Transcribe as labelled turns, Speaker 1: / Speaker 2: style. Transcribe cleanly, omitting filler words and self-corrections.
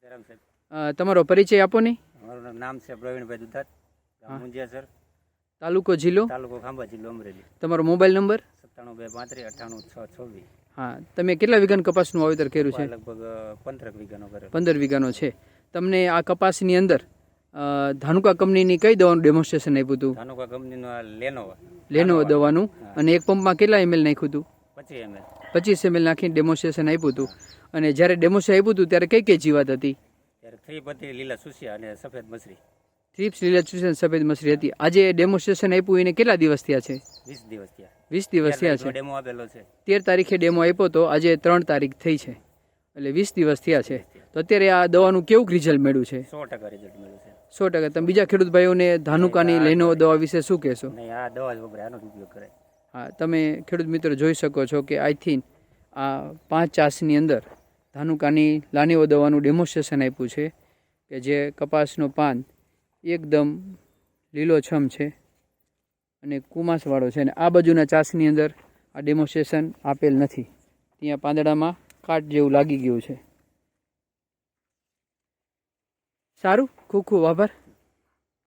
Speaker 1: સીતારામ સાહેબ.
Speaker 2: તમારો પરિચય આપો નહીં.
Speaker 1: મારું નામ છે પ્રવીણભાઈ દુધાત, ગામ મુંજિયાસર,
Speaker 2: તાલુકો જિલ્લો
Speaker 1: તાલુકો ખાંભા, જિલ્લો અમરેલી.
Speaker 2: તમારો મોબાઈલ નંબર.
Speaker 1: 97 235 98 626.
Speaker 2: હા, તમે કેટલા વીઘાનું કપાસનું વાવેતર કર્યું છે?
Speaker 1: લગભગ 15 વીઘાનો કર્યો.
Speaker 2: 15 વીઘાનો છે. તમને આ કપાસની અંદર ધાનુકા કંપનીની કઈ દવાનું ડેમોન્સ્ટ્રેશન આપ્યું હતું?
Speaker 1: ધાનુકા કંપનીનો
Speaker 2: લેનોવો દવાનું. અને એક પંપમાં કેટલા ml નાખ્યું હતું?
Speaker 1: 25 ml.
Speaker 2: 25 ml નાખીને ડેમોન્સ્ટ્રેશન આપ્યું હતું. અને જ્યારે ડેમોન્સ્ટ્રેશન આપ્યું હતું ત્યારે કઈ કઈ જીવાત હતી?
Speaker 1: ત્યારે 3 પત્તી લીલા સુસિયા અને સફેદ મસરી.
Speaker 2: થ્રીપ્સ, લીલાચૂસન, સફેદ મસરી હતી. આજે ડેમોન્સ્ટ્રેશન આપ્યું એને કેટલા દિવસ થયા છે?
Speaker 1: 20 દિવસ થયા.
Speaker 2: 20 દિવસ થયા છે.
Speaker 1: ડેમો આપેલો છે.
Speaker 2: 13 તારીખે ડેમો આપ્યો તો આજે 3 તારીખ થઈ છે, એટલે 20 દિવસ થયા છે. તો અત્યારે આ દવાનું કેવું રિઝલ્ટ મળ્યું છે?
Speaker 1: 100% રિઝલ્ટ મળ્યું છે.
Speaker 2: 100%. તમે બીજા ખેડૂત ભાઈઓને ધાનુકાની લેનોવો દવા વિશે શું કહેશો?
Speaker 1: નહીં, આ દવા જ વપરાય, આનો જ ઉપયોગ કરે.
Speaker 2: હા, તમે ખેડૂત મિત્રો જોઈ શકો છો કે આઈ થિંક આ 5 ચાસની અંદર ધાનુકાની લેનોવો દવાનું ડેમોન્સ્ટ્રેશન આપ્યું છે કે જે કપાસનો પાન એકદમ લીલોછમ છે અને કુમાસવાળો છે. અને આ બાજુના ચાસની અંદર આ ડેમોન્સ્ટ્રેશન આપેલ નથી, ત્યાં પાંદડામાં કાટ જેવું લાગી ગયું છે. સારું, ખૂબ ખૂબ આભાર.